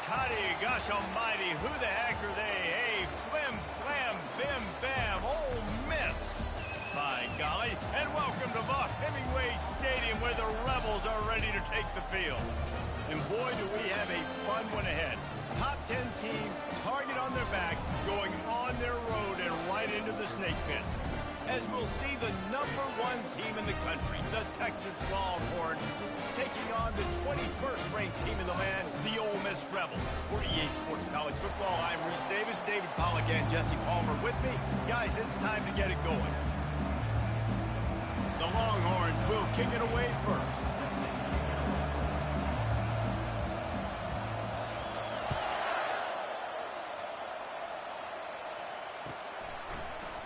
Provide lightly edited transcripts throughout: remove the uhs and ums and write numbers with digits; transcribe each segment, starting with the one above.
Toddy, gosh almighty, who the heck are they? Hey, flim, flam, bim, bam, Ole Miss. By golly, and welcome to Hemingway Stadium where the Rebels are ready to take the field. And boy, do we have a fun one ahead. Top 10 team, target on their back, going on their road and right into the snake pit. As we'll see the #1 team in the country, the Texas Longhorns, taking on the 21st ranked team in the land, the Ole Miss Rebels. For EA Sports College Football, I'm Reese Davis, David Pollack, and Jesse Palmer with me. Guys, it's time to get it going. The Longhorns will kick it away first.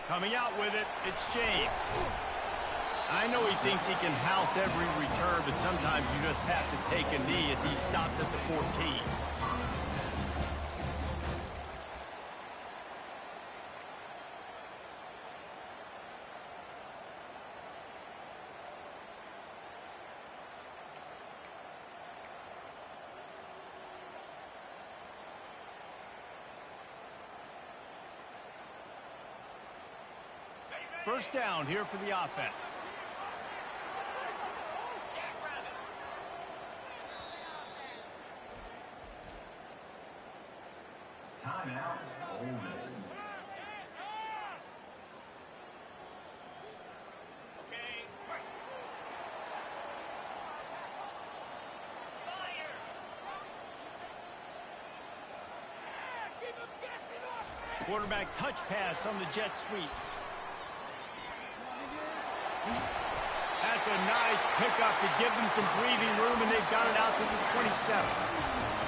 Coming out with it, it's James. I know he thinks he can house every return, but sometimes you just have to take a knee as he stopped at the 14. First down here for the offense. Timeout, Ole Miss. Quarterback touch pass on the jet sweep. That's a nice pickup to give them some breathing room, and they've got it out to the 27.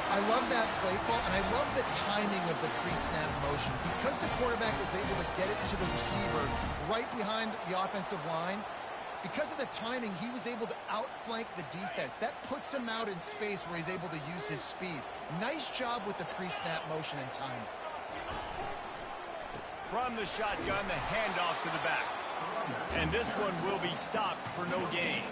I love that play call, and I love the timing of the pre-snap motion. Because the quarterback was able to get it to the receiver right behind the offensive line, because of the timing, he was able to outflank the defense. That puts him out in space where he's able to use his speed. Nice job with the pre-snap motion and timing. From the shotgun, the handoff to the back. And this one will be stopped for no gain.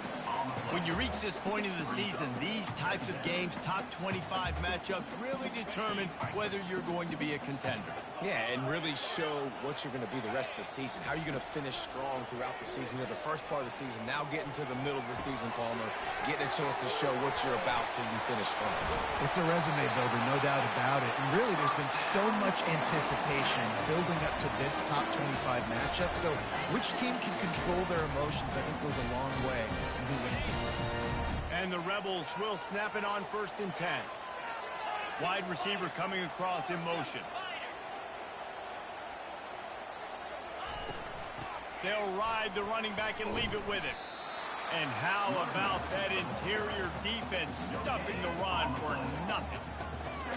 When you reach this point in the season, these types of games, top 25 matchups, really determine whether you're going to be a contender. Yeah, and really show what you're going to be the rest of the season. How are you going to finish strong throughout the season? You're the first part of the season, now getting to the middle of the season, Palmer, getting a chance to show what you're about so you can finish strong. It's a resume builder, no doubt about it. And really, there's been so much anticipation building up to this top 25 matchup. So which team can control their emotions, I think, goes a long way in who wins this one. And the Rebels will snap it on 1st and 10. Wide receiver coming across in motion. They'll ride the running back and leave it with him. And how about that interior defense stuffing the run for nothing?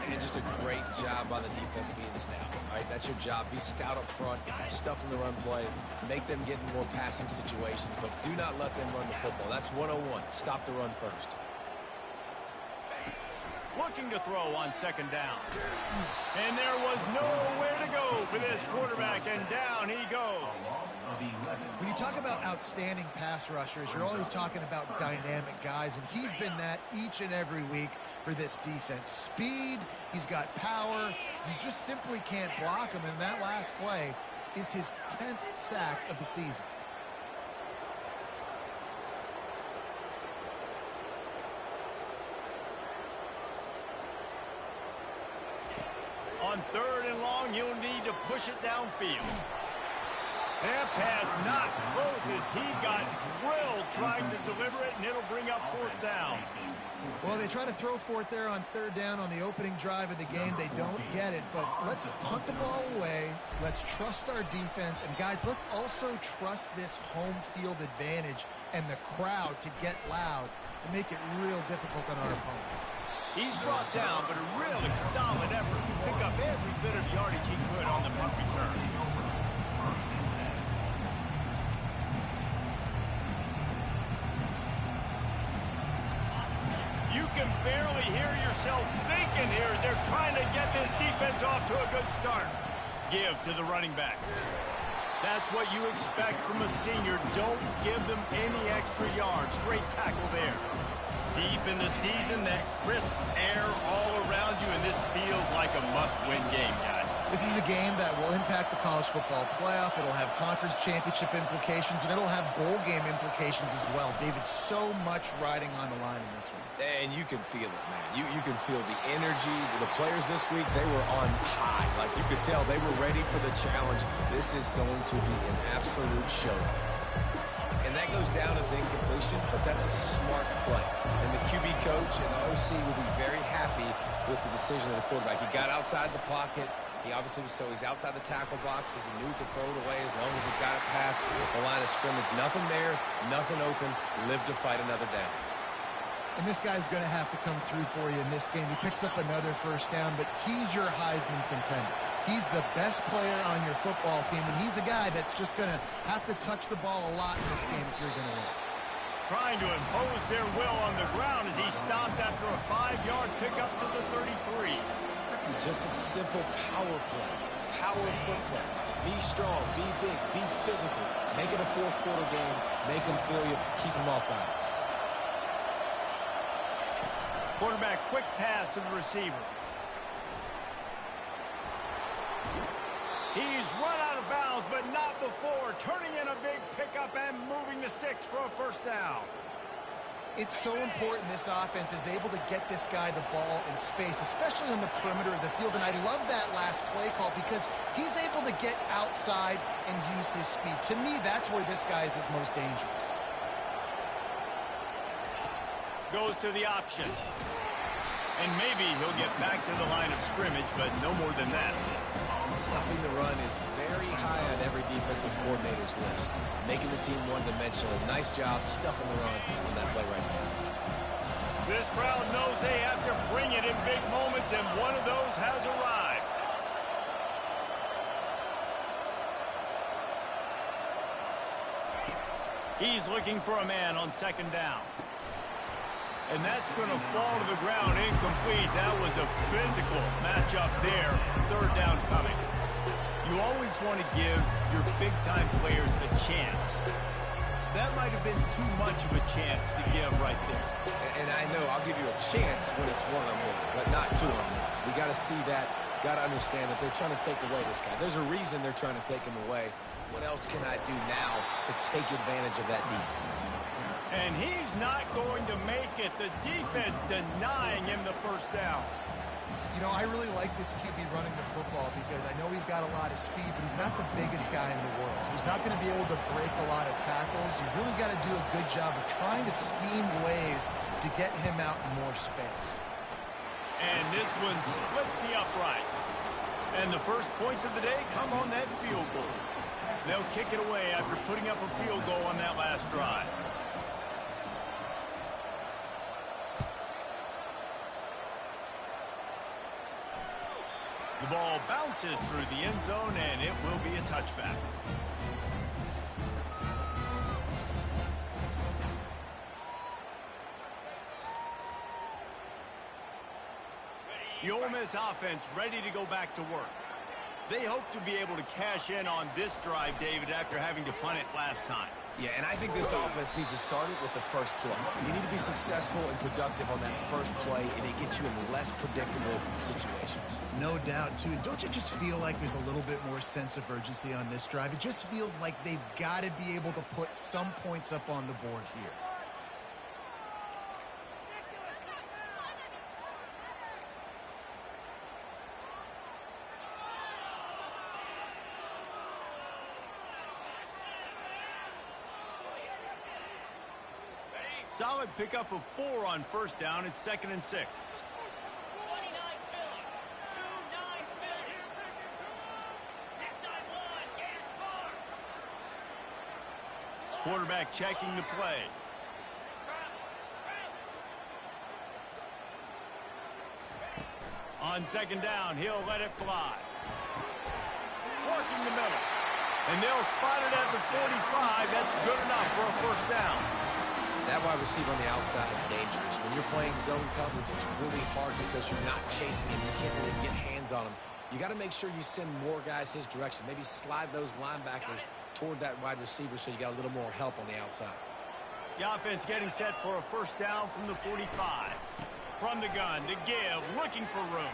And just a great job by the defense being stout. All right, that's your job. Be stout up front, stuff in the run play, make them get in more passing situations, but do not let them run the football. That's 101. Stop the run first. Looking to throw on 2nd down. And there was nowhere to go for this quarterback, and down he goes. When you talk about outstanding pass rushers, you're always talking about dynamic guys, and he's been that each and every week for this defense. Speed, he's got power, you just simply can't block him, and that last play is his 10th sack of the season. On 3rd and long, you'll need to push it downfield. That pass not close as he got drilled trying to deliver it, and it'll bring up 4th down. Well, they try to throw for it there on 3rd down on the opening drive of the game. They don't get it, but let's punt the ball away. Let's trust our defense. And, guys, let's also trust this home field advantage and the crowd to get loud and make it real difficult on our opponent. He's brought down, but a really solid effort to pick up every bit of yardage he could on the punt return. You can barely hear yourself thinking here as they're trying to get this defense off to a good start. Give to the running back. That's what you expect from a senior. Don't give them any extra yards. Great tackle there. deep in the season, that crisp air all around you, and this feels like a must-win game, guys. This is a game that will impact the college football playoff. It'll have conference championship implications, and it'll have bowl game implications as well. David, so much riding on the line in this one. And you can feel it, man. You can feel the energy. The players this week, they were on high. Like, you could tell they were ready for the challenge. This is going to be an absolute showdown. And that goes down as incompletion, but that's a smart play. And the QB coach and the OC will be very happy with the decision of the quarterback. He got outside the pocket. He obviously was, so he's outside the tackle boxes. He knew he could throw it away as long as he got it past the line of scrimmage. Nothing there, nothing open. Live to fight another down. And this guy's going to have to come through for you in this game. He picks up another first down, but he's your Heisman contender. He's the best player on your football team, and he's a guy that's just going to have to touch the ball a lot in this game if you're going to win. Trying to impose their will on the ground as he stopped after a 5-yard pickup to the 33. Just a simple power play. Power football. Be strong, be big, be physical. Make it a fourth-quarter game. Make them feel you, keep them off balance. Quarterback quick pass to the receiver. He's run out of bounds, but not before. Turning in a big pickup and moving the sticks for a first down. It's so important this offense is able to get this guy the ball in space, especially on the perimeter of the field. And I love that last play call because he's able to get outside and use his speed. To me, that's where this guy is his most dangerous. Goes to the option. And maybe he'll get back to the line of scrimmage, but no more than that. Stopping the run is very high on every defensive coordinator's list. Making the team one-dimensional. Nice job stuffing the run on that play right there. This crowd knows they have to bring it in big moments, and one of those has arrived. He's looking for a man on second down. And that's going to fall to the ground incomplete. That was a physical matchup there. Third down coming. You always want to give your big-time players a chance. That might have been too much of a chance to give right there. And I know I'll give you a chance when it's one-on-one, but not two-on-one. We got to see that. Got to understand that they're trying to take away this guy. There's a reason they're trying to take him away. What else can I do now to take advantage of that defense? And he's not going to make it. The defense denying him the first down. You know, I really like this QB running the football because I know he's got a lot of speed, but he's not the biggest guy in the world. So he's not going to be able to break a lot of tackles. You've really got to do a good job of trying to scheme ways to get him out in more space. And this one splits the uprights. And the first points of the day come on that field goal. They'll kick it away after putting up a field goal on that last drive. The ball bounces through the end zone, and it will be a touchback. The Ole Miss offense ready to go back to work. They hope to be able to cash in on this drive, David, after having to punt it last time. Yeah, and I think this offense needs to start it with the first play. You need to be successful and productive on that first play, and it gets you in less predictable situations. No doubt, too. Don't you just feel like there's a little bit more sense of urgency on this drive? It just feels like they've got to be able to put some points up on the board here. Solid pickup of 4 on first down. It's 2nd and 6. Quarterback checking the play. On second down, he'll let it fly. Working the middle. And they'll spot it at the 45. That's good enough for a first down. That wide receiver on the outside is dangerous. When you're playing zone coverage, it's really hard because you're not chasing him. You can't really get hands on him. You got to make sure you send more guys his direction. Maybe slide those linebackers toward that wide receiver so you got a little more help on the outside. The offense getting set for a first down from the 45. From the gun to give, looking for room.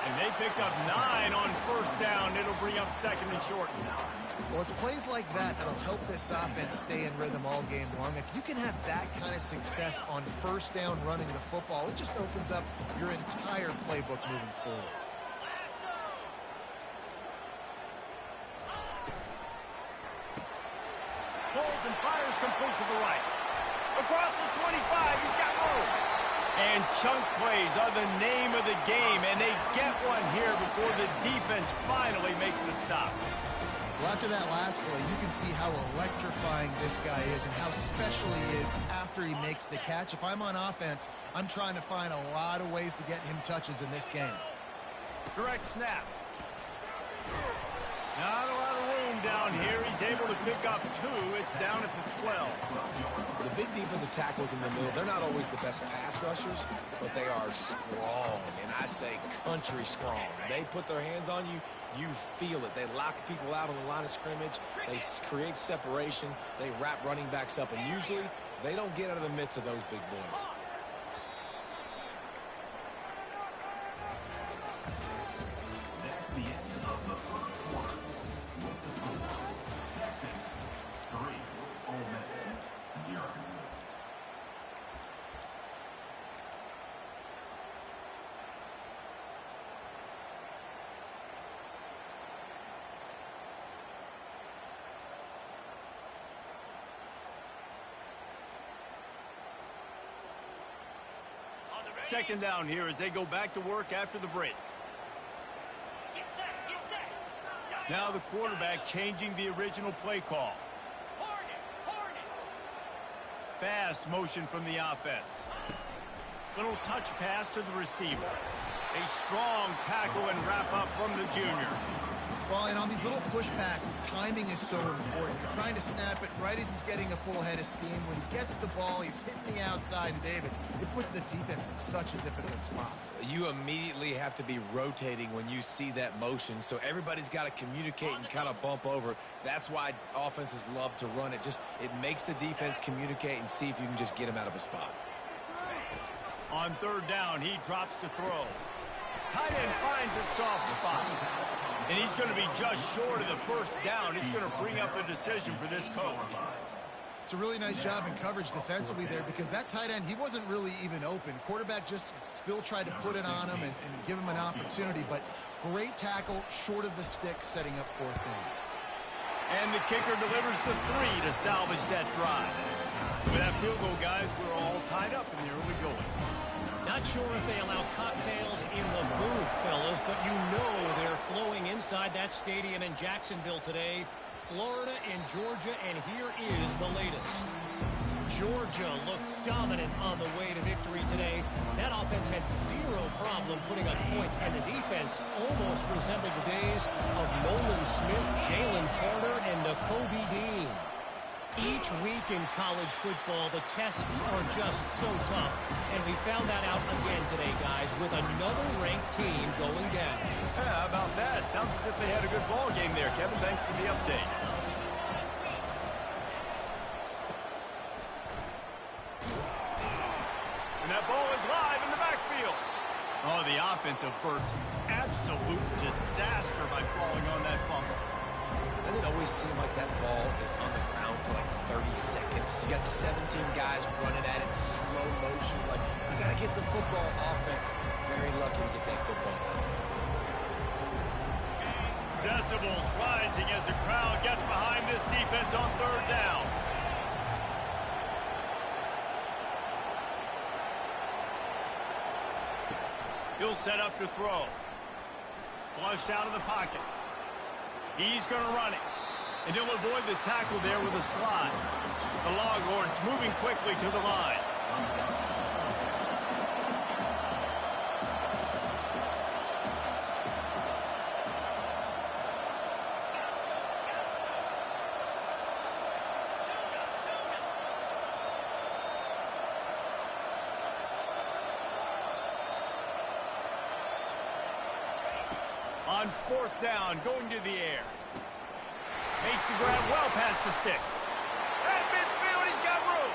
And they picked up 9 on first down. It'll bring up second and short. Well, it's plays like that that'll help this offense stay in rhythm all game long. If you can have that kind of success on first down running the football, it just opens up your entire playbook moving forward. Holds and fires complete to the right. Across the 25, he's got room. And chunk plays are the name of the game, and they get one here before the defense finally makes the stop. Well, after that last play, you can see how electrifying this guy is and how special he is after he makes the catch. If I'm on offense, I'm trying to find a lot of ways to get him touches in this game. Direct snap. Not a lot of room down here. He's able to pick up 2. It's down at the 12. The big defensive tackles in the middle, they're not always the best pass rushers, but they are strong, and I say country strong. They put their hands on you, you feel it. They lock people out on the line of scrimmage. They create separation. They wrap running backs up, and usually they don't get out of the midst of those big boys. That's the end of the first quarter. Texas 3, Ole Miss 0. Second down here as they go back to work after the break. Now the quarterback changing the original play call. Fast motion from the offense. Little touch pass to the receiver. A strong tackle and wrap up from the junior. Well, and on these little push passes, timing is so important. You're trying to snap it right as he's getting a full head of steam. When he gets the ball, he's hitting the outside, and David, it puts the defense in such a difficult spot. You immediately have to be rotating when you see that motion, so everybody's got to communicate and kind of bump over. That's why offenses love to run it. It makes the defense communicate and see if you can just get him out of a spot. On third down, he drops to throw. Tight end finds a soft spot. And he's going to be just short of the first down. It's going to bring up a decision for this coach. It's a really nice job in coverage defensively there because that tight end, he wasn't really even open. Quarterback just still tried to put it on him and give him an opportunity, but great tackle short of the stick, setting up fourth down. And the kicker delivers the 3 to salvage that drive. With that field goal, guys, we're all tied up in the early going. Not sure if they allow cocktails in the booth, fellas, but you know they're flowing inside that stadium in Jacksonville today. Florida and Georgia, and here is the latest. Georgia looked dominant on the way to victory today. That offense had zero problem putting up points, and the defense almost resembled the days of Nolan Smith, Jalen Carter, and Nakobe Dean. Each week in college football, the tests are just so tough, and we found that out again today, guys, with another ranked team going down. Yeah, how about that? Sounds as if they had a good ball game there, Kevin. Thanks for the update. And that ball is live in the backfield. Oh, the offense averts absolute disaster by falling on that fumble. Doesn't it always seem like that ball is on the ground for like 30 seconds? You got 17 guys running at it in slow motion. Like, I got to get the football. Offense, very lucky to get that football out. Decibels rising as the crowd gets behind this defense on third down. He'll set up to throw. Flushed out of the pocket. He's going to run it. And he'll avoid the tackle there with a slide. The Longhorns moving quickly to the line. On fourth down, going to the air. Makes the grab well past the sticks. At midfield, he's got room.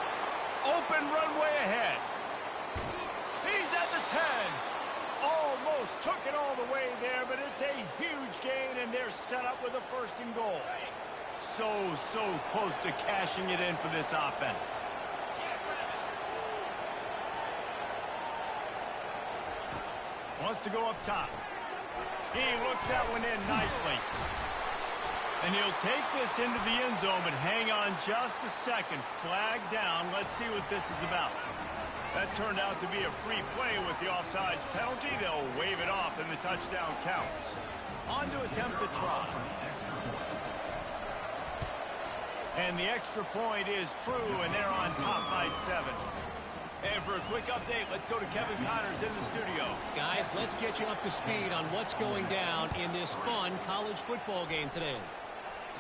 took it all the way there, but it's a huge gain, and they're set up with a 1st and goal. So close to cashing it in for this offense. Wants to go up top. He looks that one in nicely. And he'll take this into the end zone, but hang on just a second. Flag down. Let's see what this is about. That turned out to be a free play with the offsides penalty. They'll wave it off, and the touchdown counts. On to attempt to try. And the extra point is true, and they're on top by 7. And for a quick update, let's go to Kevin Connors in the studio. Guys, let's get you up to speed on what's going down in this fun college football game today.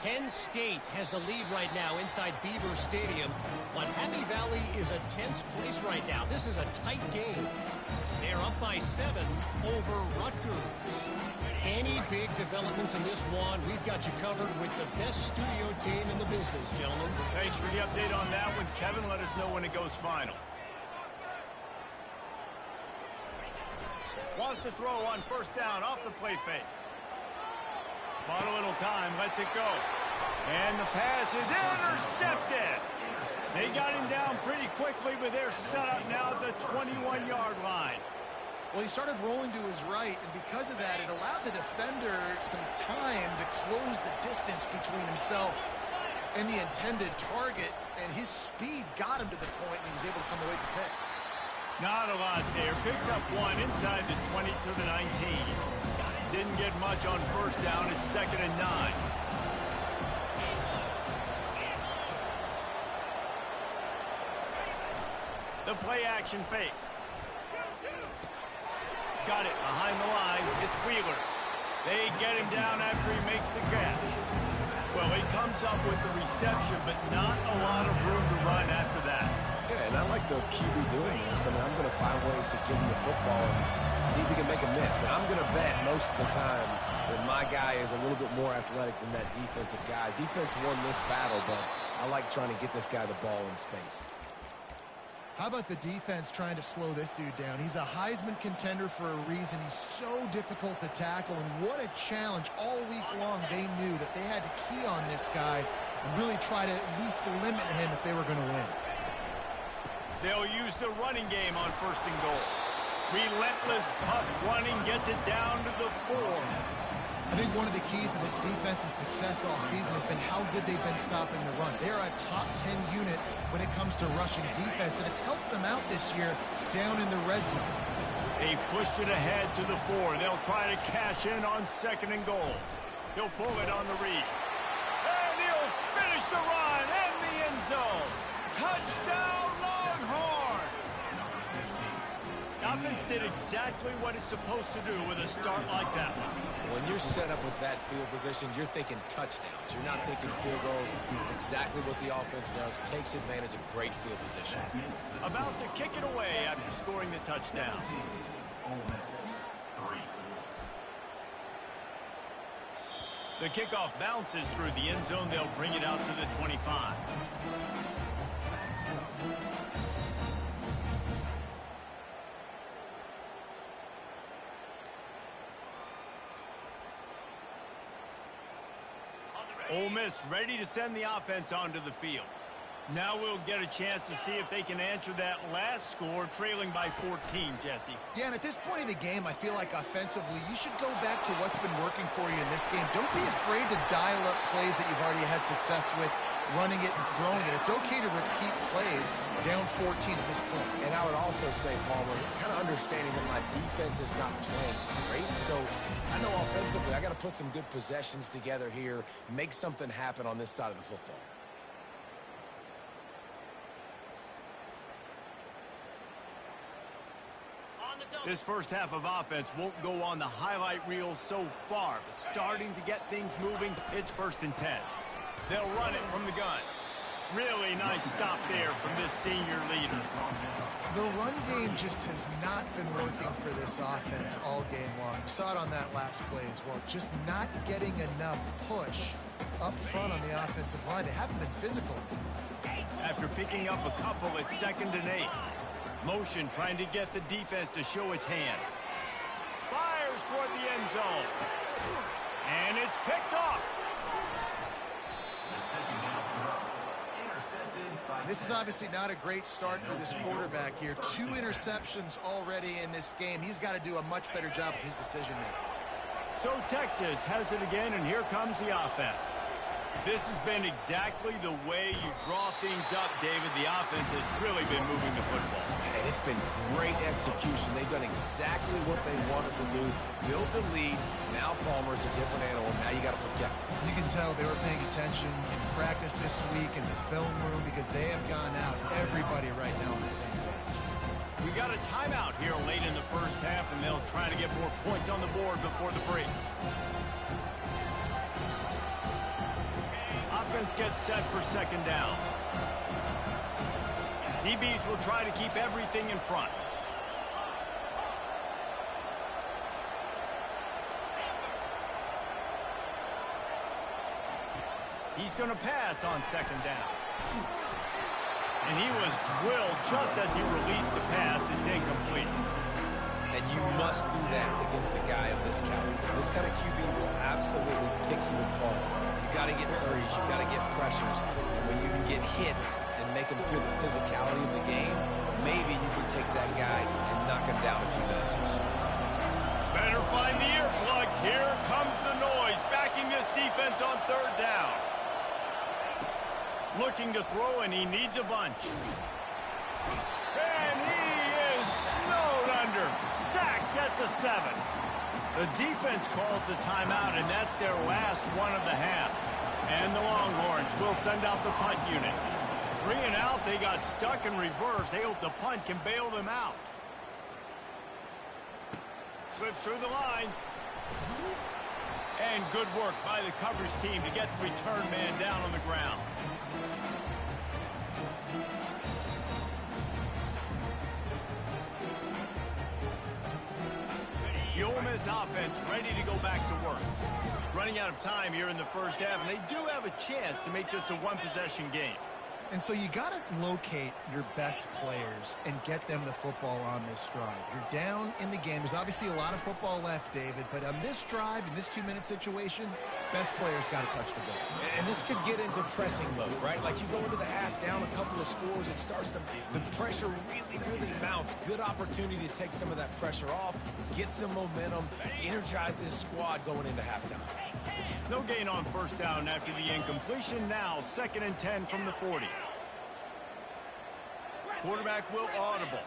Penn State has the lead right now inside Beaver Stadium, but Happy Valley is a tense place right now. This is a tight game. They're up by 7 over Rutgers. Any big developments in this one, we've got you covered with the best studio team in the business, gentlemen. Thanks for the update on that one, Kevin. Let us know when it goes final. Wants to throw on 1st down off the play fake. Bought a little time, lets it go. And the pass is intercepted. They got him down pretty quickly, but they're set up now at the 21-yard line. Well, he started rolling to his right, and because of that, it allowed the defender some time to close the distance between himself and the intended target, and his speed got him to the point, and he was able to come away with the pick. Not a lot there. Picks up 1 inside the 20 to the 19. Didn't get much on 1st down. It's 2nd and 9. The play action fake. Got it behind the line. It's Wheeler. They get him down after he makes the catch. Well, he comes up with the reception, but not a lot of room to run after that. Yeah, and I like the QB doing this. I mean, I'm going to find ways to give him the football and see if he can make a miss. And I'm going to bet most of the time that my guy is a little bit more athletic than that defensive guy. Defense won this battle, but I like trying to get this guy the ball in space. How about the defense trying to slow this dude down? He's a Heisman contender for a reason. He's so difficult to tackle, and what a challenge. All week long, they knew that they had to key on this guy and really try to at least limit him if they were going to win. They'll use the running game on 1st and goal. Relentless, tough running gets it down to the 4. I think one of the keys to this defense's success all season has been how good they've been stopping the run. They're a top 10 unit when it comes to rushing defense, and it's helped them out this year down in the red zone. They pushed it ahead to the 4. They'll try to cash in on 2nd and goal. He'll pull it on the read. And he'll finish the run in the end zone. Touchdown, Longhorns! The offense did exactly what it's supposed to do with a start like that one. When you're set up with that field position, you're thinking touchdowns. You're not thinking field goals. It's exactly what the offense does. Takes advantage of great field position. About to kick it away after scoring the touchdown. The kickoff bounces through the end zone. They'll bring it out to the 25. Ole Miss ready to send the offense onto the field. Now we'll get a chance to see if they can answer that last score, trailing by 14, Jesse. Yeah, and at this point of the game, I feel like offensively, you should go back to what's been working for you in this game. Don't be afraid to dial up plays that you've already had success with, running it and throwing it. It's okay to repeat plays down 14 at this point. And I would also say, Palmer, kind of understanding that my defense is not playing great, so I know offensively I got to put some good possessions together here, make something happen on this side of the football. This first half of offense won't go on the highlight reel so far, but starting to get things moving, it's 1st and 10. They'll run it from the gun. Really nice stop there from this senior leader. The run game just has not been working for this offense all game long. You saw it on that last play as well. Just not getting enough push up front on the offensive line. They haven't been physical. After picking up a couple, it's 2nd and 8. Motion trying to get the defense to show its hand. Fires toward the end zone. And it's picked off. This is obviously not a great start for this quarterback here. 2 interceptions already in this game. He's got to do a much better job with his decision-making. So Texas has it again, and here comes the offense. This has been exactly the way you draw things up, David. The offense has really been moving the football. And it's been great execution. They've done exactly what they wanted to do. Build the lead. Now Palmer's a different animal. Now you got to protect him. You can tell they were paying attention in practice this week in the film room because they have gone out, everybody right now on the same page. We got a timeout here late in the first half, and they'll try to get more points on the board before the break. Offense gets set for second down. DBs will try to keep everything in front. He's going to pass on second down. And he was drilled just as he released the pass. It's incomplete. And you must do that against a guy of this caliber. This kind of QB will absolutely pick you apart. You got to get hurries. You got to get pressures. And when you can get hits and make him feel the physicality of the game, maybe you can take that guy and knock him down a few notches. Better find the earplugs. Here comes the noise, backing this defense on third down. Looking to throw, and he needs a bunch. And he is snowed under. Sacked at the 7. The defense calls the timeout, and that's their last one of the half. And the Longhorns will send out the punt unit. 3 and out, they got stuck in reverse. They hope the punt can bail them out. Slips through the line. And good work by the coverage team to get the return man down on the ground. The Ole Miss offense ready to go back to work. Running out of time here in the first half, and they do have a chance to make this a one-possession game. And so you got to locate your best players and get them the football on this drive. You're down in the game. There's obviously a lot of football left, David, but on this drive, in this 2-minute situation, best players got to touch the ball. And this could get into pressing mode, right? Like you go into the half down a couple of scores, it starts to, the pressure really mounts. Good opportunity to take some of that pressure off, get some momentum, energize this squad going into halftime. No gain on first down after the incompletion. Now 2nd and 10 from the 40. Quarterback will audible.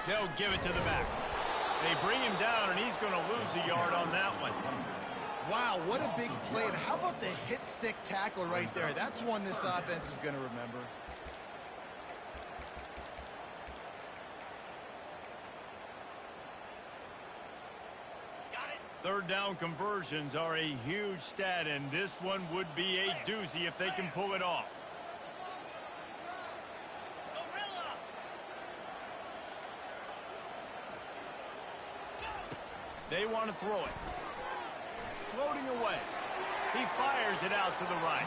They'll give it to the back. They bring him down, and he's going to lose a yard on that one. Wow, what a big play. And how about the hit stick tackle right there? That's one this offense is going to remember. Third down conversions are a huge stat, and this one would be a doozy if they can pull it off. They want to throw it. Floating away. He fires it out to the right.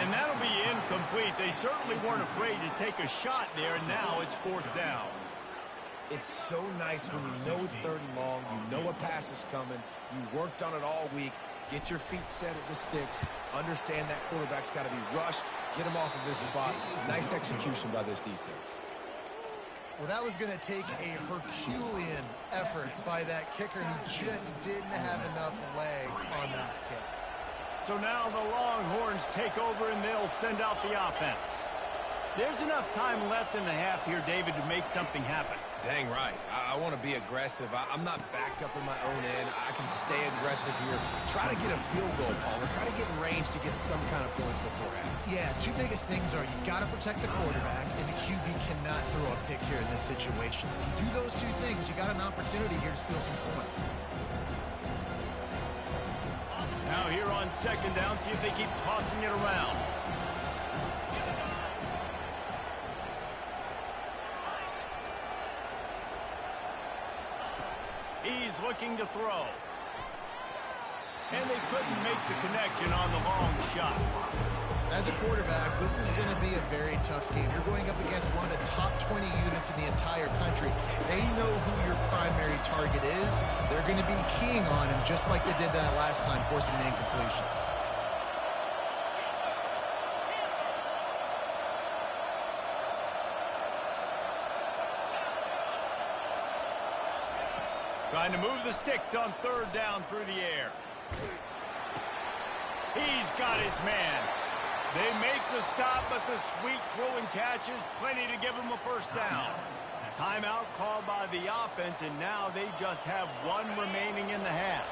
And that'll be incomplete. They certainly weren't afraid to take a shot there, and now it's 4th down. It's so nice when you know it's 3rd and long, you know a pass is coming, you worked on it all week, get your feet set at the sticks, understand that quarterback's got to be rushed, get him off of his spot. Nice execution by this defense. Well, that was going to take a Herculean effort by that kicker, and he just didn't have enough leg on that kick. So now the Longhorns take over, and they'll send out the offense. There's enough time left in the half here, David, to make something happen. Dang right. I want to be aggressive. I'm not backed up in my own end. I can stay aggressive here. Try to get a field goal, Palmer. Try to get in range to get some kind of points before half. Yeah, 2 biggest things are you got to protect the quarterback, and the QB cannot throw a pick here in this situation. If you do those 2 things, you got an opportunity here to steal some points. Now here on 2nd down, see if they keep tossing it around. He's looking to throw. And they couldn't make the connection on the long shot. As a quarterback, this is going to be a very tough game. You're going up against one of the top 20 units in the entire country. They know who your primary target is. They're going to be keying on him just like they did that last time, forcing the incompletion. Trying to move the sticks on third down through the air. He's got his man. They make the stop, but the sweet throwing catch is plenty to give him a first down. Timeout called by the offense, and now they just have one remaining in the half.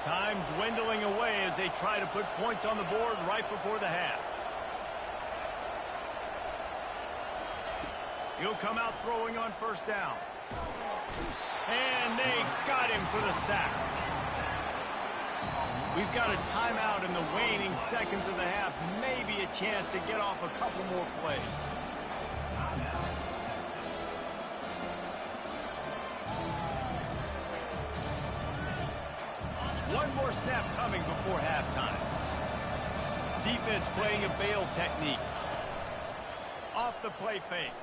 Time dwindling away as they try to put points on the board right before the half. He'll come out throwing on first down. And they got him for the sack. We've got a timeout in the waning seconds of the half. Maybe a chance to get off a couple more plays. One more snap coming before halftime. Defense playing a bail technique. Off the play fake.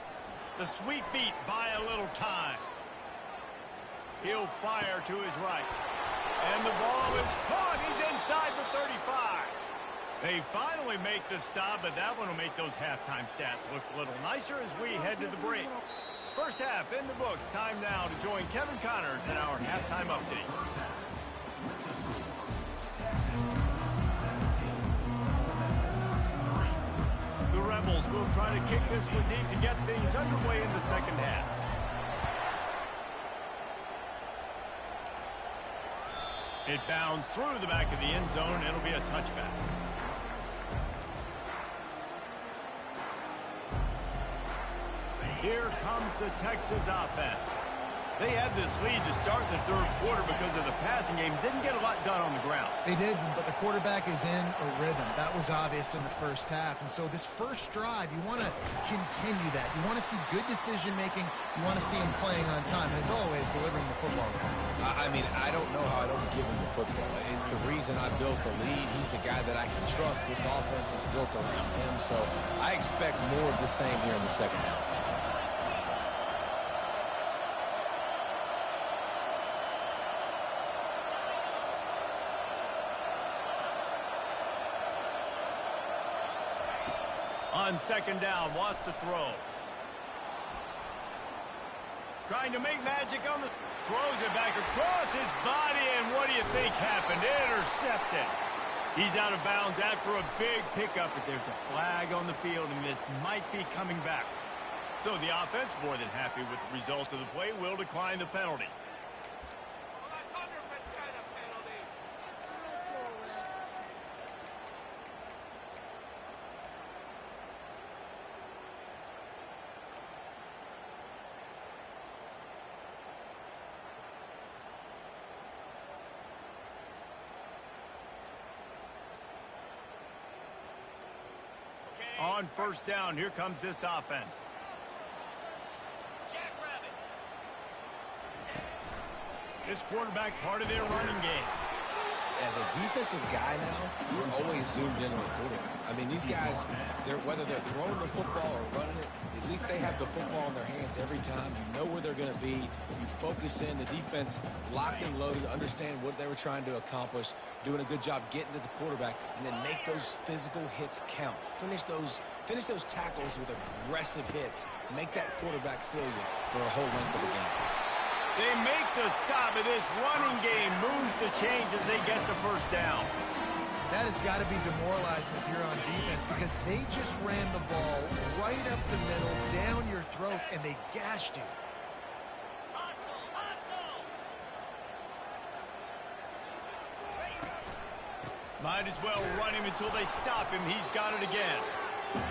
The sweet feet buy a little time. He'll fire to his right. And the ball is caught. He's inside the 35. They finally make the stop, but that one will make those halftime stats look a little nicer as we head to the break. First half in the books. Time now to join Kevin Connors in our halftime update. The Rebels will try to kick this one deep to get things underway in the second half. It bounds through the back of the end zone. It'll be a touchback. Here comes the Texas offense. They had this lead to start the third quarter because of the passing game. Didn't get a lot done on the ground. They did, but the quarterback is in a rhythm. That was obvious in the first half. And so this first drive, you want to continue that. You want to see good decision-making. You want to see him playing on time. And as always, delivering the football. I mean, I don't know how I don't give him the football. It's the reason I built the lead. He's the guy that I can trust. This offense is built around him. So I expect more of the same here in the second half. On second down, wants to throw. Trying to make magic on the... Throws it back across his body, and what do you think happened? Intercepted. He's out of bounds after a big pickup, but there's a flag on the field, and this might be coming back. So the offense, more than happy with the result of the play, will decline the penalty. On first down, here comes this offense. This quarterback part of their running game. As a defensive guy now, you're always zoomed in on the quarterback. I mean, these guys, whether they're throwing the football or running it, at least they have the football in their hands every time. You know where they're going to be. You focus in. The defense locked and loaded, understand what they were trying to accomplish, doing a good job getting to the quarterback, and then make those physical hits count. Finish those tackles with aggressive hits. Make that quarterback feel you for a whole length of the game. They make the stop, and this running game moves the chains as they get the first down. That has got to be demoralizing if you're on defense because they just ran the ball right up the middle, down your throats, and they gashed you. Might as well run him until they stop him. He's got it again.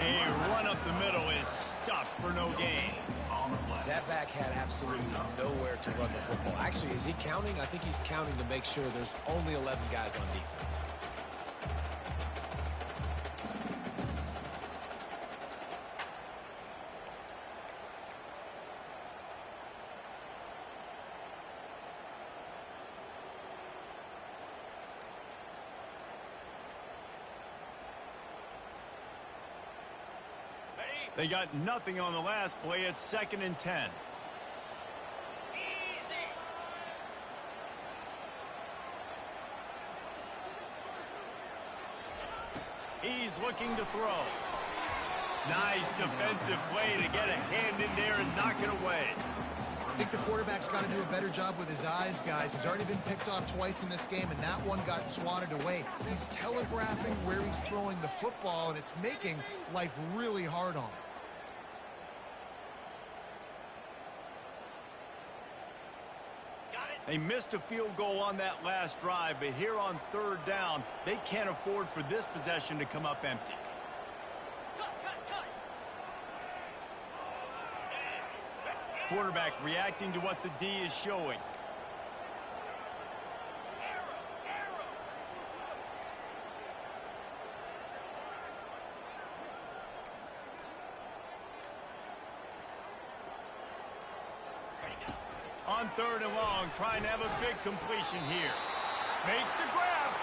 A run up the middle is stuffed for no gain. That back had absolutely nowhere to run the football. Actually, is he counting? I think he's counting to make sure there's only 11 guys on defense. They got nothing on the last play. It's 2nd and 10. He's looking to throw. Nice defensive play to get a hand in there and knock it away. I think the quarterback's got to do a better job with his eyes, guys. He's already been picked off twice in this game, and that one got swatted away. He's telegraphing where he's throwing the football, and it's making life really hard on him. They missed a field goal on that last drive, but here on 3rd down, they can't afford for this possession to come up empty. Quarterback reacting to what the D is showing. On 3rd and long, trying to have a big completion here. Makes the grab.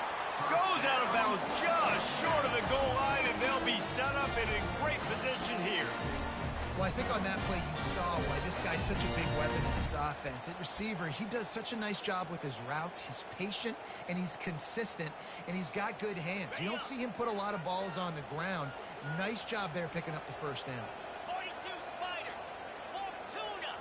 Goes out of bounds just short of the goal line, and they'll be set up in a great position here. Well, I think on that play you saw why this guy's such a big weapon in this offense. At receiver, he does such a nice job with his routes. He's patient, and he's consistent, and he's got good hands. You don't see him put a lot of balls on the ground. Nice job there picking up the 1st down. 42 Spider. Fortuna.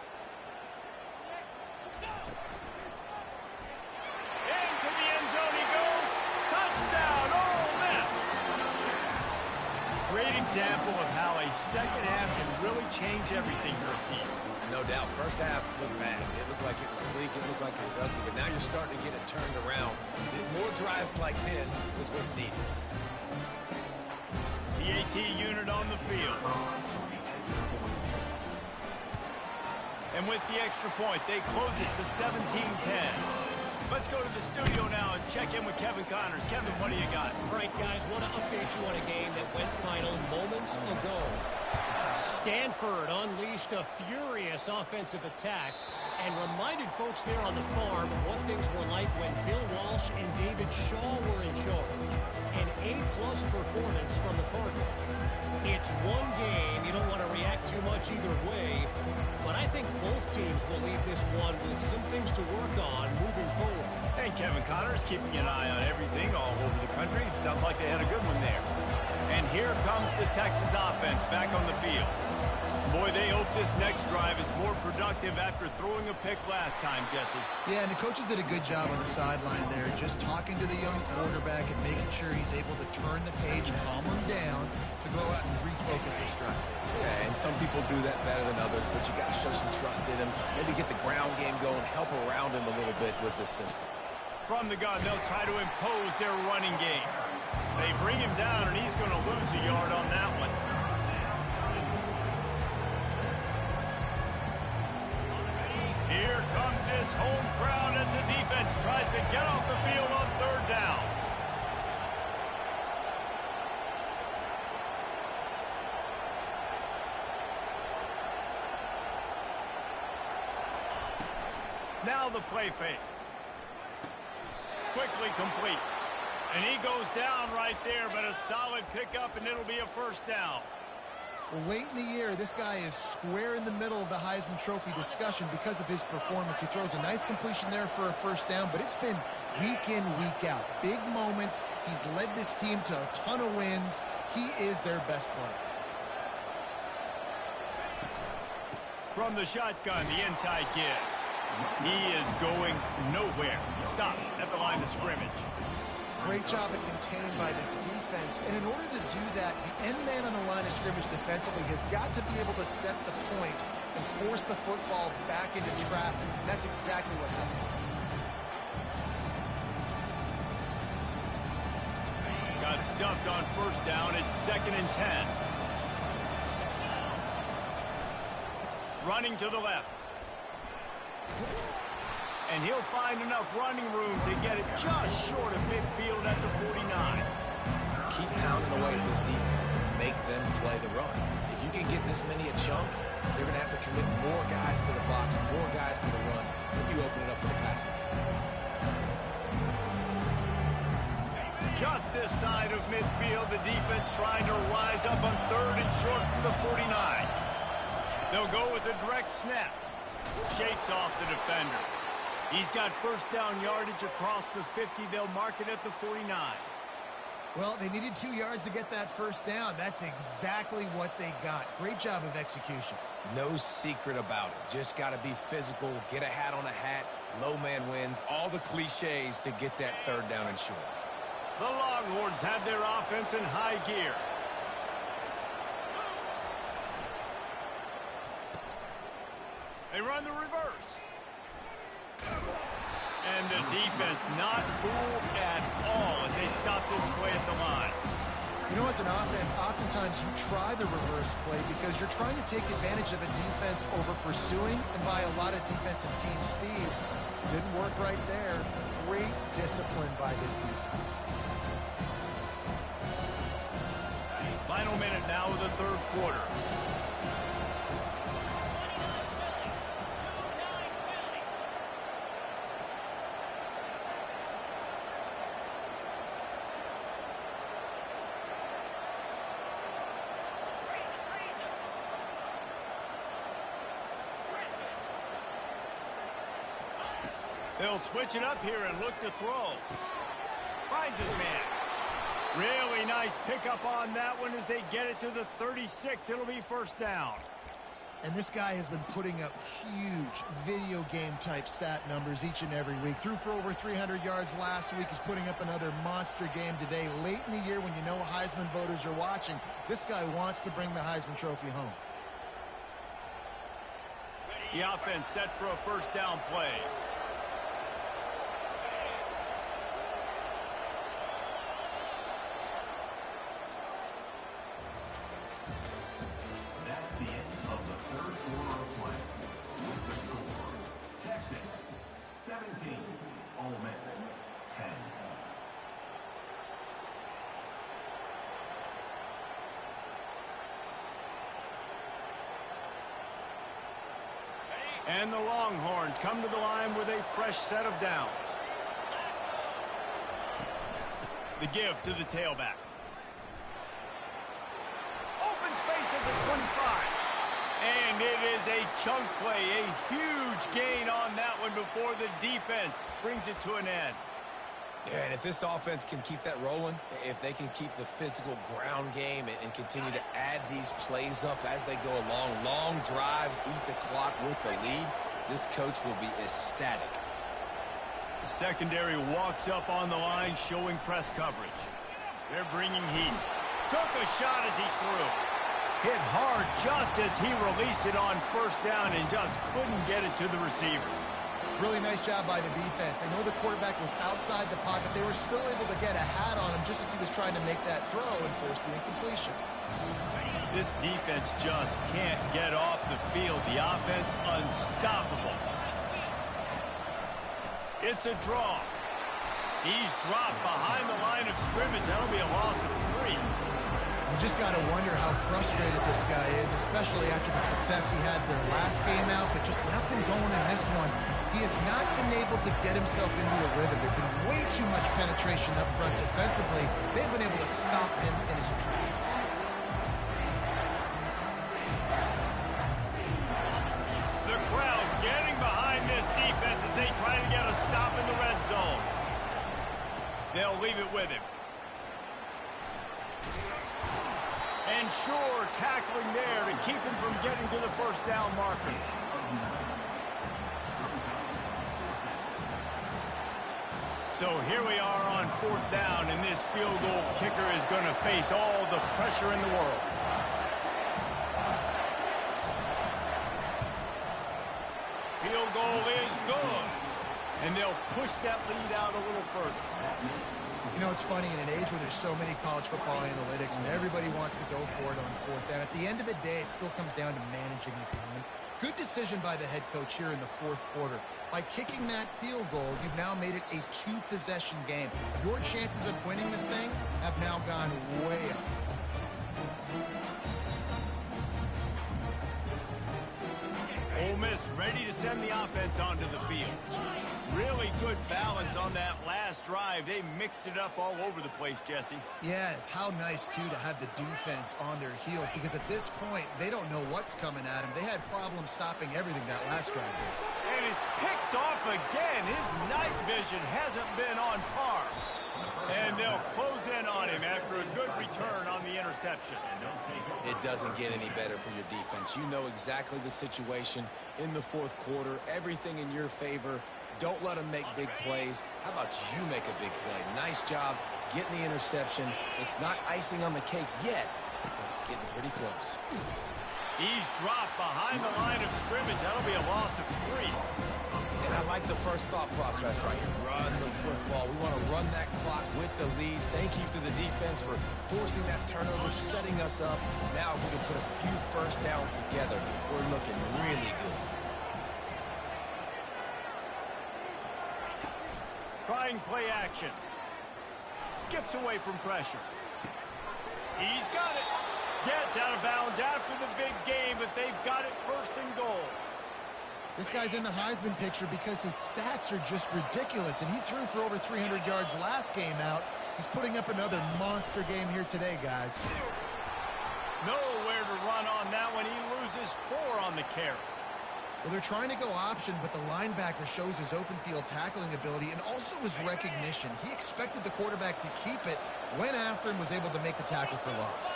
Into the end zone he goes. Touchdown, Ole Miss. Great example of how a second half can really change everything for a team. No doubt. First half looked bad. It looked like it was bleak. It looked like it was ugly. But now you're starting to get it turned around. More drives like this is what's needed. The AT unit on the field. And with the extra point, they close it to 17-10. Let's go to the studio now and check in with Kevin Connors. Kevin, what do you got? All right, guys, want to update you on a game that went final moments ago. Stanford unleashed a furious offensive attack and reminded folks there on the farm what things were like when Bill Walsh and David Shaw were in charge. An A-plus performance from the Cardinals. It's one game. You don't want to react too much either way, but I think both teams will leave this one with some things to work on moving forward. And Kevin Connors keeping an eye on everything all over the country. Sounds like they had a good one there. And here comes the Texas offense back on the field. Boy, they hope this next drive is more productive after throwing a pick last time, Jesse. Yeah, and the coaches did a good job on the sideline there, just talking to the young quarterback and making sure he's able to turn the page, calm him down, to go out and refocus this drive. Yeah, and some people do that better than others, but you got to show some trust in him. Maybe get the ground game going, help around him a little bit with this system. From the gun, they'll try to impose their running game. They bring him down, and he's going to lose a yard on that one. Here comes this home crowd as the defense tries to get off the field on 3rd down. Now the play fake. Quickly complete. And he goes down right there, but a solid pickup, and it'll be a 1st down. Well, late in the year, this guy is square in the middle of the Heisman Trophy discussion because of his performance. He throws a nice completion there for a 1st down, but it's been week in, week out. Big moments. He's led this team to a ton of wins. He is their best player. From the shotgun, the inside give. He is going nowhere. Stop at the line of scrimmage. Great job at containing by this defense. And in order to do that, the end man on the line of scrimmage defensively has got to be able to set the point and force the football back into traffic. And that's exactly what happened. Got stuffed on 1st down. It's 2nd and 10. Running to the left. And he'll find enough running room to get it just short of midfield at the 49. Keep pounding away at this defense and make them play the run. If you can get this many a chunk, they're going to have to commit more guys to the box, more guys to the run. Then you open it up for the passing game. Just this side of midfield, the defense trying to rise up on 3rd and short from the 49. They'll go with a direct snap. Shakes off the defender. He's got first down yardage across the 50. They'll mark it at the 49. Well, they needed 2 yards to get that first down. That's exactly what they got. Great job of execution. No secret about it. Just got to be physical, get a hat on a hat, low man wins, all the cliches to get that 3rd down and short. The Longhorns have their offense in high gear. They run the reverse. And the defense not fooled at all as they stop this play at the line. You know, as an offense, oftentimes you try the reverse play because you're trying to take advantage of a defense over pursuing and by a lot of defensive team speed. Didn't work right there. Great discipline by this defense. Final minute now of the 3rd quarter. They'll switch it up here and look to throw. Finds his man. Really nice pickup on that one as they get it to the 36. It'll be first down. And this guy has been putting up huge video game type stat numbers each and every week. Threw for over 300 yards last week. He's putting up another monster game today. Late in the year when you know Heisman voters are watching, this guy wants to bring the Heisman Trophy home. The offense set for a first down play. That's the end of the 3rd quarter of play. With the score, Texas 17, Ole Miss 10. And the Longhorns come to the line with a fresh set of downs. The give to the tailback. Open space at the 25. And it is a chunk play, a huge gain on that one before the defense brings it to an end. Yeah, and if this offense can keep that rolling, if they can keep the physical ground game and continue to add these plays up as they go along, long drives, eat the clock with the lead, this coach will be ecstatic. The secondary walks up on the line, showing press coverage. They're bringing heat. Took a shot as he threw. Hit hard just as he released it on first down and just couldn't get it to the receiver. Really nice job by the defense. They know the quarterback was outside the pocket. They were still able to get a hat on him just as he was trying to make that throw and force the incompletion. This defense just can't get off the field. The offense unstoppable. It's a draw. He's dropped behind the line of scrimmage. That'll be a loss of 3. You just got to wonder how frustrated this guy is, especially after the success he had their last game out, but just nothing going in this one. He has not been able to get himself into a rhythm. There's been way too much penetration up front defensively. They've been able to stop him in his tracks. The crowd getting behind this defense as they try to get a stop in the red zone. They'll leave it with him. And sure, tackling there to keep him from getting to the first down marker. So here we are on 4th down, and this field goal kicker is going to face all the pressure in the world. Field goal is good. And they'll push that lead out a little further. You know, it's funny, in an age where there's so many college football analytics and everybody wants to go for it on 4th down, at the end of the day, it still comes down to managing the game. Good decision by the head coach here in the 4th quarter. By kicking that field goal, you've now made it a 2-possession game. Your chances of winning this thing have now gone way up. Ole Miss ready to send the offense onto the field. Really good balance on that last drive. They mixed it up all over the place, Jesse. Yeah, how nice, too, to have the defense on their heels, because at this point, they don't know what's coming at them. They had problems stopping everything that last drive did. And it's picked off again. His night vision hasn't been on par. And they'll close in on him after a good return on the interception. It doesn't get any better for your defense. You know exactly the situation in the fourth quarter. Everything in your favor. Don't let them make big plays. How about you make a big play? Nice job getting the interception. It's not icing on the cake yet, but it's getting pretty close. He's dropped behind the line of scrimmage. That'll be a loss of 3. And I like the first thought process right here. Run the football. We want to run that clock with the lead. Thank you to the defense for forcing that turnover, setting us up. Now if we can put a few first downs together, we're looking really good. Trying play action. Skips away from pressure. He's got it. Gets out of bounds after the big game, but they've got it first and goal. This guy's in the Heisman picture because his stats are just ridiculous, and he threw for over 300 yards last game out. He's putting up another monster game here today, guys. Nowhere to run on that one. He loses 4 on the carry. Well, they're trying to go option, but the linebacker shows his open field tackling ability and also his recognition. He expected the quarterback to keep it, went after and was able to make the tackle for loss.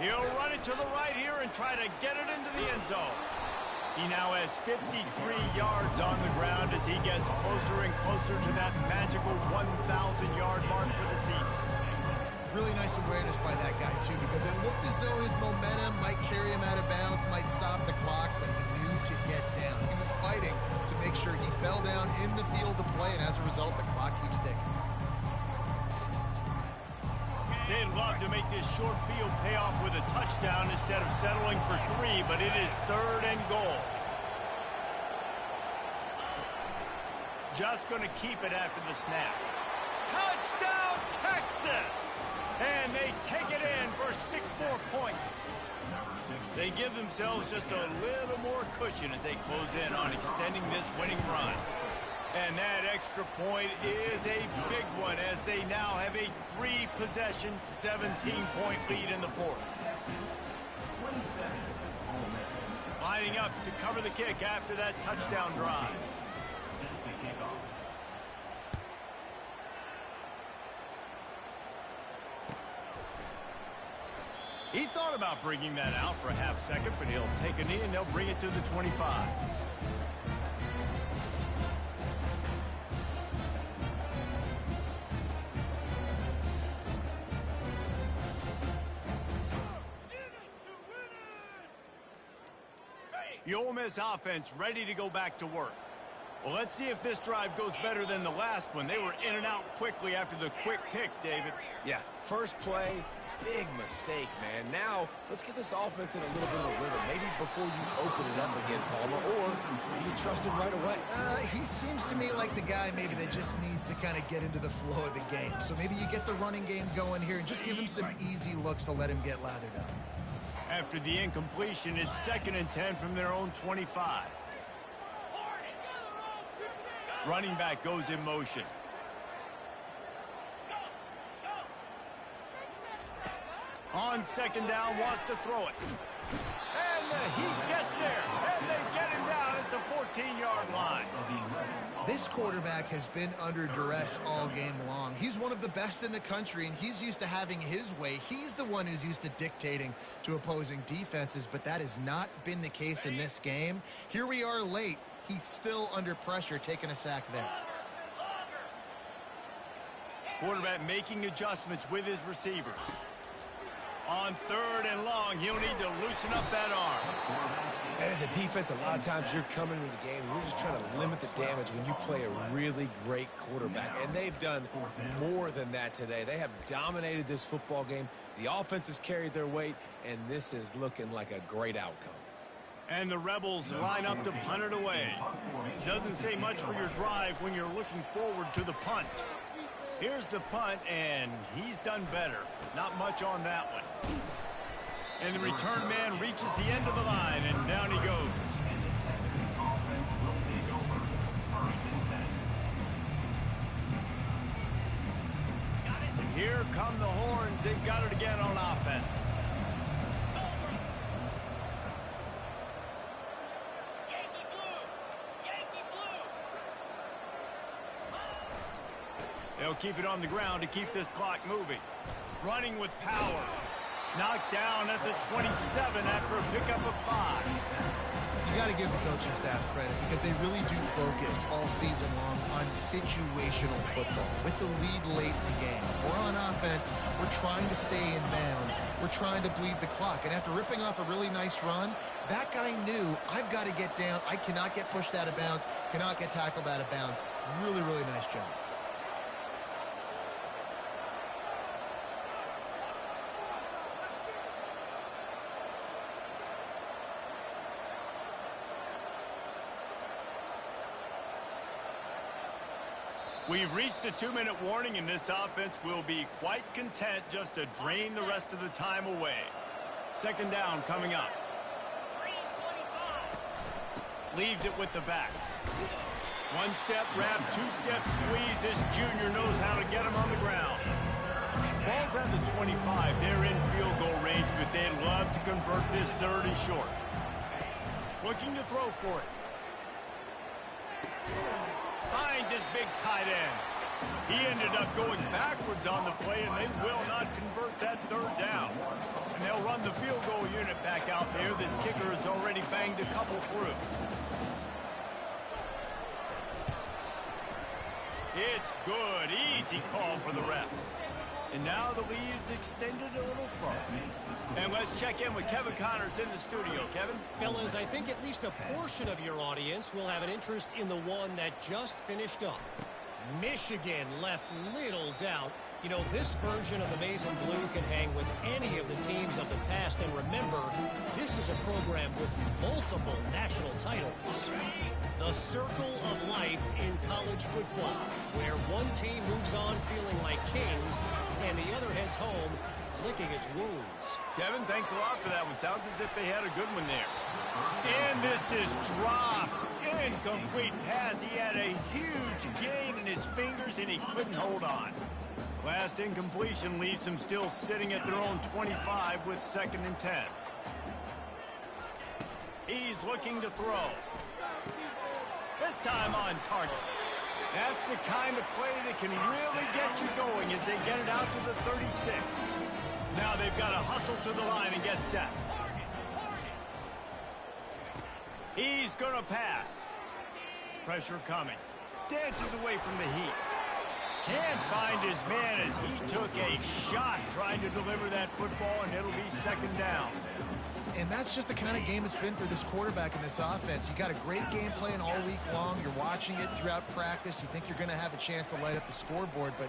He'll run it to the right here and try to get it into the end zone. He now has 53 yards on the ground as he gets closer and closer to that magical 1,000-yard mark for the season. Really nice awareness by that guy, too, because it looked as though his momentum might carry him out of bounds, might stop the clock, but he knew to get down. He was fighting to make sure he fell down in the field to play, and as a result, the clock keeps ticking. They'd love to make this short field pay off with a touchdown instead of settling for 3, but it is 3rd and goal. Just going to keep it after the snap. Touchdown, Texas! And they take it in for 6 more points. They give themselves just a little more cushion as they close in on extending this winning run. And that extra point is a big one as they now have a 3-possession, 17-point lead in the fourth. Lining up to cover the kick after that touchdown drive. He thought about bringing that out for a half second, but he'll take a knee and they'll bring it to the 25. The Ole Miss offense ready to go back to work. Well, let's see if this drive goes better than the last one. They were in and out quickly after the quick pick, David. Yeah, first play, big mistake, man. Now, let's get this offense in a little bit of a rhythm. Maybe before you open it up again, Palmer, or do you trust him right away? He seems to me like the guy maybe that just needs to kind of get into the flow of the game. So maybe you get the running game going here and just give him some easy looks to let him get lathered up. After the incompletion, it's 2nd and 10 from their own 25. Running back goes in motion. On 2nd down, wants to throw it. And he gets there, and they get him down at the 14-yard line. This quarterback has been under duress all game long. He's one of the best in the country, and he's used to having his way. He's the one who's used to dictating to opposing defenses, but that has not been the case in this game. Here we are late. He's still under pressure, taking a sack there. Quarterback making adjustments with his receivers. On 3rd and long, he'll need to loosen up that arm. And as a defense, a lot of times you're coming into the game and you're just trying to limit the damage when you play a really great quarterback. And they've done more than that today. They have dominated this football game. The offense has carried their weight, and this is looking like a great outcome. And the Rebels line up to punt it away. Doesn't say much for your drive when you're looking forward to the punt. Here's the punt, and he's done better. Not much on that one. And the return man reaches the end of the line, and down he goes. And here come the horns. They've got it again on offense. They'll keep it on the ground to keep this clock moving. Running with power. Knocked down at the 27 after a pickup of 5. You got to give the coaching staff credit because they really do focus all season long on situational football with the lead late in the game. If we're on offense, we're trying to stay in bounds. We're trying to bleed the clock. And after ripping off a really nice run, that guy knew, I've got to get down. I cannot get pushed out of bounds, cannot get tackled out of bounds. Really, really nice job. We've reached the 2-minute warning, and this offense will be quite content just to drain the rest of the time away. Second down coming up. Leaves it with the back. One-step wrap, two-step squeeze. This junior knows how to get him on the ground. Ball's at the 25. They're in field goal range, but they'd love to convert this third and short. Looking to throw for it. Finds his big tight end. He ended up going backwards on the play, and they will not convert that third down. And they'll run the field goal unit back out there. This kicker has already banged a couple through. It's good. Easy call for the refs. And now the lead is extended a little further. And let's check in with Kevin Connors in the studio. Kevin? Fellas, I think at least a portion of your audience will have an interest in the one that just finished up. Michigan left little doubt. You know, this version of the Maize and Blue can hang with any of the teams of the past. And remember, this is a program with multiple national titles. The circle of life in college football, where one team moves on feeling like kings, and the other heads home licking its wounds. Kevin, thanks a lot for that one. Sounds as if they had a good one there. And this is dropped. Incomplete pass. He had a huge gain in his fingers, and he couldn't hold on. Last incompletion leaves him still sitting at their own 25 with 2nd and 10. He's looking to throw. This time on target. That's the kind of play that can really get you going as they get it out to the 36. Now they've got to hustle to the line and get set. He's going to pass. Pressure coming. Dances away from the heat. Can't find his man as he took a shot trying to deliver that football, and it'll be 2nd down. And that's just the kind of game it's been for this quarterback in this offense. You got a great game plan all week long. You're watching it throughout practice. You think you're going to have a chance to light up the scoreboard, but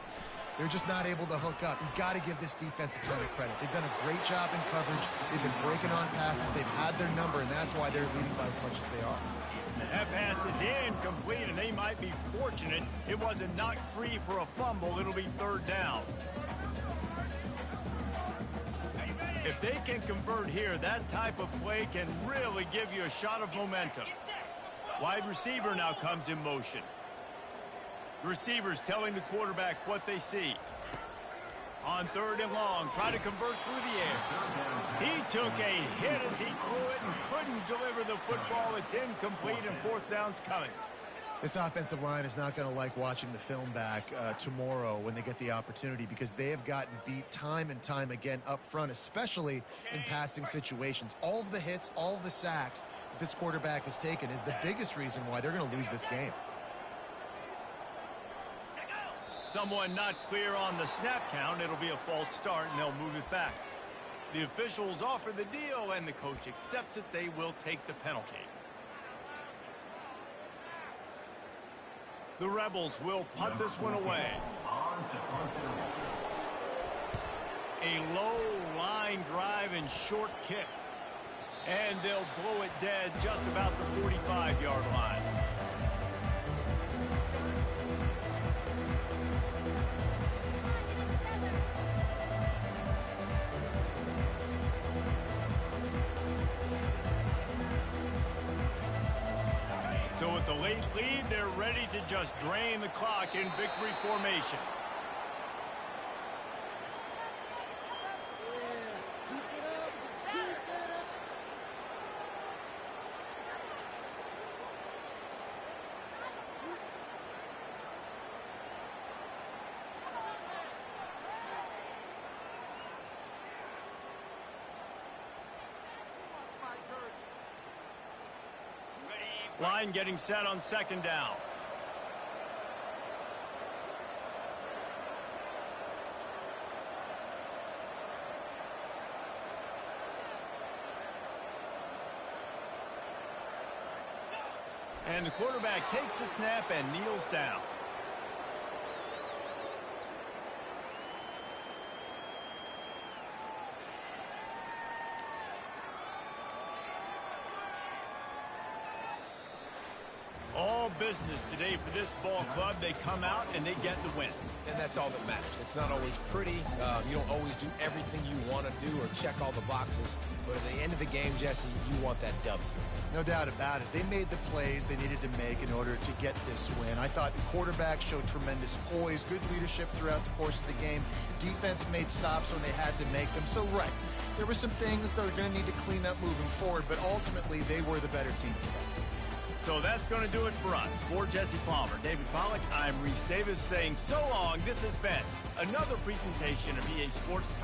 they're just not able to hook up. You got to give this defense a ton of credit. They've done a great job in coverage. They've been breaking on passes. They've had their number, and that's why they're leading by as much as they are. That pass is incomplete, and they might be fortunate it wasn't knocked free for a fumble. It'll be 3rd down. If they can convert here, that type of play can really give you a shot of momentum. Wide receiver now comes in motion. The receiver's telling the quarterback what they see. On 3rd and long, try to convert through the air. He took a hit as he threw it and couldn't deliver the football. It's incomplete, and 4th down's coming. This offensive line is not going to like watching the film back tomorrow when they get the opportunity, because they have gotten beat time and time again up front, especially in passing situations. All of the hits, all of the sacks that this quarterback has taken is the biggest reason why they're going to lose this game. Someone not clear on the snap count. It'll be a false start, and they'll move it back. The officials offer the deal, and the coach accepts it. They will take the penalty. The Rebels will punt this one away. A low line drive and short kick. And they'll blow it dead just about the 45-yard line. So with the late lead, they're ready to just drain the clock in victory formation. Line getting set on second down. And the quarterback takes the snap and kneels down. All business today for this ball club. They come out and they get the win. And that's all that matters. It's not always pretty. You don't always do everything you want to do or check all the boxes. But at the end of the game, Jesse, you want that W. No doubt about it. They made the plays they needed to make in order to get this win. I thought the quarterback showed tremendous poise, good leadership throughout the course of the game. Defense made stops when they had to make them. So, right, there were some things they're going to need to clean up moving forward, but ultimately they were the better team today. So that's going to do it for us. For Jesse Palmer, David Pollack, I'm Reese Davis saying so long. This has been another presentation of EA Sports